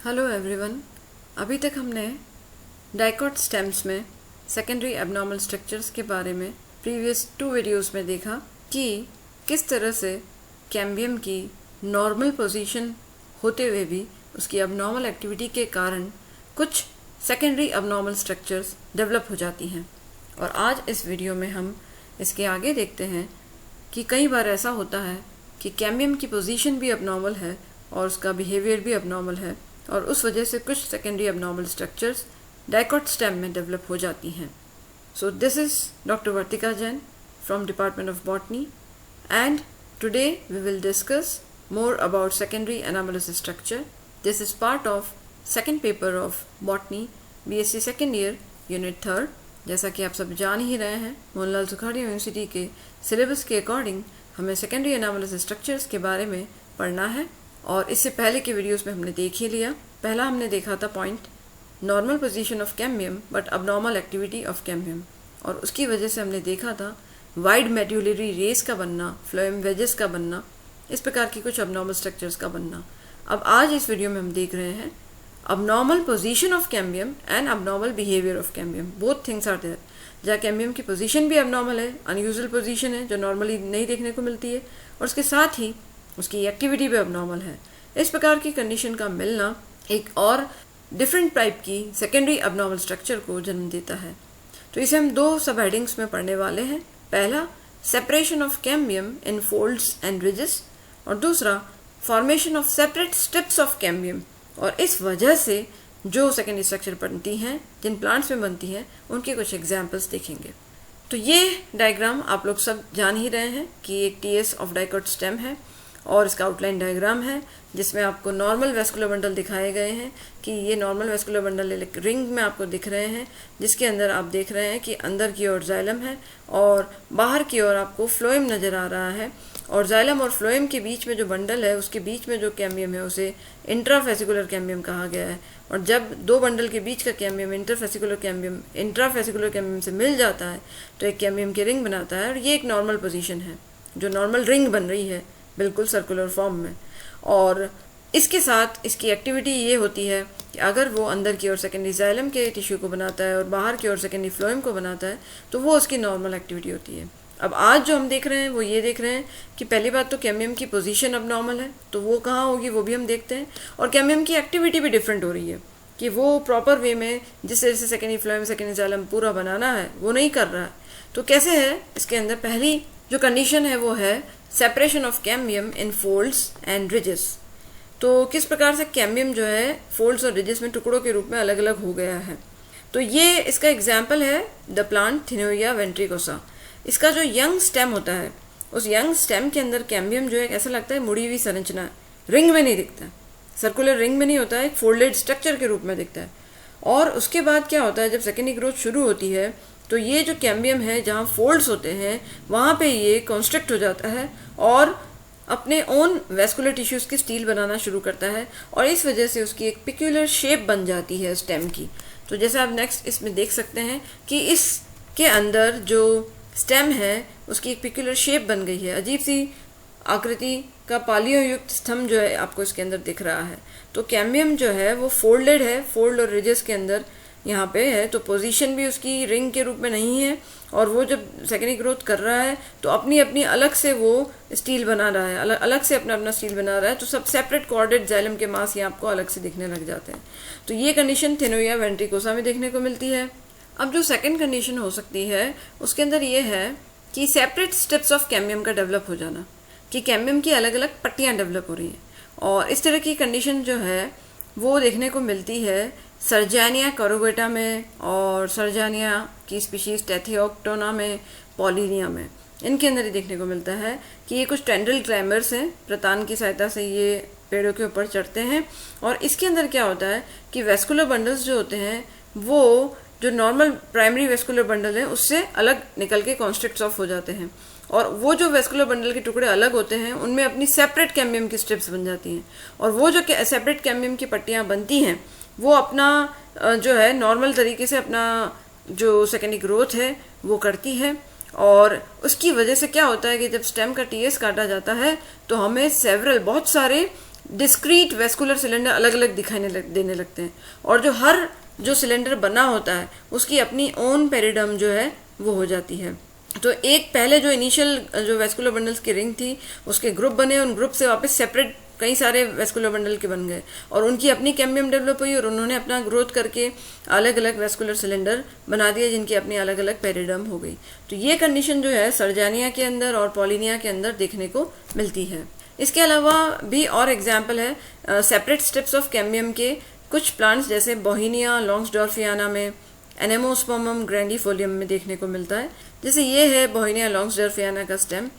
Hello everyone. अभी तक हमने डाइकोट स्टेम्स में सेकेंडरी एबनॉर्मल स्ट्रक्चर्स के बारे में प्रीवियस 2 वीडियोस में देखा कि किस तरह से कैम्बियम की नॉर्मल पोजीशन होते हुए भी उसकी एबनॉर्मल एक्टिविटी के कारण कुछ सेकेंडरी एबनॉर्मल स्ट्रक्चर्स डेवलप हो जाती हैं। और आज इस वीडियो में हम इसके आगे देखते हैं कि कई बार ऐसा होता है कि कैम्बियम की पोजीशन भी एबनॉर्मल है और उसका बिहेवियर भी एबनॉर्मल है और उस वजह से कुछ secondary abnormal structures dicot stem में डेवलप हो जाती हैं। So this is doctor Vartika Jain from department of botany and today we will discuss more about secondary anomalous structure. This is part of second paper of botany BSc second year unit 3rd. जैसा कि आप सब जान ही रहे हैं, Mohanlal Sukhadia university के syllabus के according हमें सेकेंडरी एनामलस स्ट्रक्चर्स के बारे में पढ़ना है और इससे पहले के वीडियोस में हमने देख ही लिया। पहला हमने देखा था point normal position of cambium but abnormal activity of cambium, और उसकी वजह से हमने देखा था वाइड मेड्यूलरी रेस का बनना, फ्लोएम वेजेस का बनना, इस प्रकार की कुछ अबनॉर्मल स्ट्रक्चर्स का बनना। अब आज इस वीडियो में हम देख रहे हैं abnormal position of cambium and abnormal behaviour of cambium. Both things are there. जहाँ कैम्बियम की पोजीशन भी अबनॉर्मल है, अनयूजुअल पोजीशन है जो नॉर्मली नहीं देखने को मिलती है, और उसके साथ ही उसकी एक्टिविटी भी अबनॉर्मल है। इस प्रकार की कंडीशन का मिलना एक और डिफरेंट टाइप की सेकेंडरी अबनॉर्मल स्ट्रक्चर को जन्म देता है। तो इसे हम 2 सब हेडिंग्स में पढ़ने वाले हैं। पहला, separation of cambium in folds and ridges, और दूसरा, formation of separate strips of cambium. और इस वजह से जो सेकेंडरी स्ट्रक्चर बनती हैं, जिन प्लांट्स में बनती हैं, उनके कुछ एग्जाम्पल्स देखेंगे। तो ये डायग्राम आप लोग सब जान ही रहे हैं कि एक टीएस ऑफ डाइकोट स्टेम है और इसका आउटलाइन डायग्राम है जिसमें आपको नॉर्मल वेस्कुलर बंडल दिखाए गए हैं कि ये नॉर्मल वेस्कुलर बंडल एक रिंग में आपको दिख रहे हैं, जिसके अंदर आप देख रहे हैं कि अंदर की ओर जाइलम है और बाहर की ओर आपको फ्लोएम नज़र आ रहा है। और जाइलम और फ्लोएम के बीच में जो बंडल है, उसके बीच में जो कैम्बियम है उसे इंट्राफेसिकुलर कैम्बियम कहा गया है। और जब 2 बंडल के बीच का कैम्बियम इंट्राफेसिकुलर कैम्बियम से मिल जाता है तो एक कैम्बियम की रिंग बनाता है, और ये एक नॉर्मल पोजीशन है जो नॉर्मल रिंग बन रही है बिल्कुल सर्कुलर फॉर्म में। और इसके साथ इसकी एक्टिविटी ये होती है कि अगर वो अंदर की ओर सेकेंडरी जाइलम के टिश्यू को बनाता है और बाहर की ओर सेकेंडरी फ्लोएम को बनाता है तो वो उसकी नॉर्मल एक्टिविटी होती है। अब आज जो हम देख रहे हैं वो ये देख रहे हैं कि पहली बात तो कैम्बियम की पोजीशन अब नॉर्मल है, तो वो कहाँ होगी वो भी हम देखते हैं, और कैम्बियम की एक्टिविटी भी डिफरेंट हो रही है कि वो प्रॉपर वे में जिस तरह से सेकेंडरी फ्लोएम सेकेंडरी जाइलम पूरा बनाना है वो नहीं कर रहा है। तो कैसे है, इसके अंदर पहली जो कंडीशन है वो है separation of cambium in folds and ridges. तो किस प्रकार से कैम्बियम जो है फोल्ड्स और रिजेस में टुकड़ों के रूप में अलग अलग हो गया है। तो ये इसका एग्जाम्पल है द प्लांट थिनोइया वेंट्रिकोसा। इसका जो यंग स्टेम होता है, उस यंग स्टेम के अंदर कैम्बियम जो है ऐसा लगता है मुड़ी हुई संरचना है, रिंग में नहीं दिखता है, सर्कुलर रिंग में नहीं होता है, एक फोल्डेड स्ट्रक्चर के रूप में दिखता है। और उसके बाद क्या होता है, जब सेकेंडरी ग्रोथ शुरू होती है तो ये जो कैम्बियम है जहाँ फोल्ड्स होते हैं वहाँ पे ये कॉन्स्ट्रक्ट हो जाता है और अपने ओन वेस्कुलर टिश्यूज की स्टील बनाना शुरू करता है, और इस वजह से उसकी एक पिक्यूलर शेप बन जाती है स्टेम की। तो जैसे आप नेक्स्ट इसमें देख सकते हैं कि इसके अंदर जो स्टेम है उसकी एक पिक्यूलर शेप बन गई है, अजीब सी आकृति का पालियों युक्त स्तंभ जो है आपको इसके अंदर दिख रहा है। तो कैम्बियम जो है वो फोल्डेड है, फोल्ड और रिजेस के अंदर यहाँ पे है, तो पोजीशन भी उसकी रिंग के रूप में नहीं है, और वो जब सेकेंडरी ग्रोथ कर रहा है तो अपनी अपनी अलग से वो स्टील बना रहा है, अलग से अपना अपना स्टील बना रहा है। तो सब सेपरेट कॉर्डेड जाइलम के मास ये आपको अलग से दिखने लग जाते हैं। तो ये कंडीशन थिनोइया वेंट्रिकोसा में देखने को मिलती है। अब जो सेकेंड कंडीशन हो सकती है उसके अंदर ये है कि सेपरेट स्ट्रिप्स ऑफ कैम्बियम का डेवलप हो जाना, कि कैम्बियम की अलग अलग पट्टियाँ डेवलप हो रही हैं, और इस तरह की कंडीशन जो है वो देखने को मिलती है सर्जानिया करोगेटा में और सर्जानिया की स्पीशीज टेथियोक्टोना में, पॉलिनिया में, इनके अंदर ही देखने को मिलता है कि ये कुछ टेंड्रिल क्लाइंबर्स हैं, प्रतान की सहायता से ये पेड़ों के ऊपर चढ़ते हैं। और इसके अंदर क्या होता है कि वेस्कुलर बंडल्स जो होते हैं वो जो नॉर्मल प्राइमरी वेस्कुलर बंडल है उससे अलग निकल के कॉन्स्ट्रक्ट्स ऑफ हो जाते हैं, और वो जो वेस्कुलर बंडल के टुकड़े अलग होते हैं उनमें अपनी सेपरेट कैम्बियम की स्ट्रिप्स बन जाती हैं, और वो जो सेपरेट कैम्बियम की पट्टियाँ बनती हैं वो अपना जो है नॉर्मल तरीके से अपना जो सेकेंडरी ग्रोथ है वो करती है। और उसकी वजह से क्या होता है कि जब स्टेम का टीएस काटा जाता है तो हमें बहुत सारे डिस्क्रीट वेस्कुलर सिलेंडर अलग अलग देने लगते हैं, और जो सिलेंडर बना होता है उसकी अपनी ओन पेरिडर्म जो है वो हो जाती है। तो एक पहले जो इनिशियल जो वेस्कुलर बंडल्स की रिंग थी उसके ग्रुप बने, उन ग्रुप से वापस सेपरेट कई सारे वेस्कुलर बंडल के बन गए, और उनकी अपनी कैम्बियम डेवलप हुई और उन्होंने अपना ग्रोथ करके अलग अलग वेस्कुलर सिलेंडर बना दिए जिनकी अपनी अलग अलग पेरिडर्म हो गई। तो ये कंडीशन जो है सर्जानिया के अंदर और पॉलिनिया के अंदर देखने को मिलती है। इसके अलावा भी और एग्जाम्पल है सेपरेट स्टेप्स ऑफ कैम्बियम के कुछ प्लांट्स जैसे बोहिनिया लॉन्ग्सडॉर्फियाना में, एनेमोस्पर्मम ग्रैंडिफोलियम में देखने को मिलता है। जैसे ये है बोहिनिया लॉन्ग्सडॉर्फियाना का स्टेम।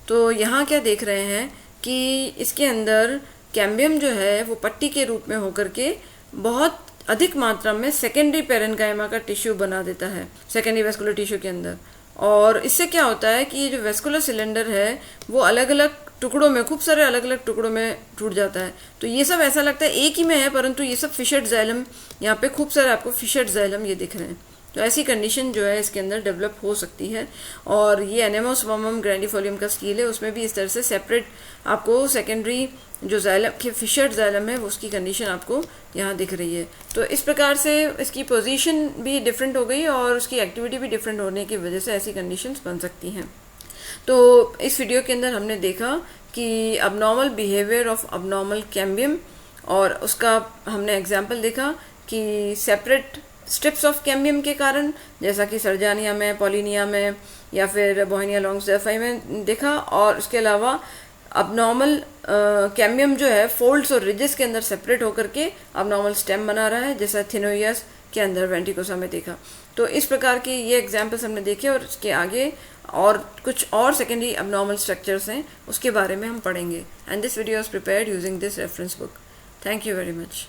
तो यहाँ क्या देख रहे हैं कि इसके अंदर कैम्बियम जो है वो पट्टी के रूप में होकर के बहुत अधिक मात्रा में सेकेंडरी पेरेन्काइमा का टिश्यू बना देता है सेकेंडरी वेस्कुलर टिश्यू के अंदर, और इससे क्या होता है कि ये जो वेस्कुलर सिलेंडर है वो अलग अलग टुकड़ों में, खूब सारे अलग अलग टुकड़ों में टूट जाता है। तो ये सब ऐसा लगता है एक ही में है, परंतु ये सब फिशर्ड जाइलम, यहाँ पे खूब सारे आपको फिशर्ड जाइलम ये दिख रहे हैं। तो ऐसी कंडीशन जो है इसके अंदर डेवलप हो सकती है। और ये एनेमोस्पर्मम ग्रैंडिफोलियम का स्टील है, उसमें भी इस तरह से सेपरेट आपको सेकेंडरी जो जाइलम के फिशर्ड जाइलम है उसकी कंडीशन आपको यहाँ दिख रही है। तो इस प्रकार से इसकी पोजीशन भी डिफरेंट हो गई और उसकी एक्टिविटी भी डिफरेंट होने की वजह से ऐसी कंडीशंस बन सकती हैं। तो इस वीडियो के अंदर हमने देखा कि abnormal behaviour of abnormal cambium, और उसका हमने एग्जाम्पल देखा कि सेपरेट स्ट्रिप्स ऑफ कैम्बियम के कारण, जैसा कि सर्जानिया में, पॉलिनिया में या फिर बोहिनिया लॉन्ग्सडॉर्फिया में देखा, और उसके अलावा अबनॉर्मल कैम्बियम जो है फोल्ड्स और रिजेस के अंदर सेपरेट होकर के अबनॉर्मल स्टेम बना रहा है, जैसा थिनोइयस के अंदर वेंट्रिकोसा में देखा। तो इस प्रकार के ये एग्जाम्पल्स हमने देखे, और इसके आगे और कुछ और सेकेंडरी अबनॉर्मल स्ट्रक्चर्स हैं उसके बारे में हम पढ़ेंगे। And this video is prepared using this reference book. Thank you very much.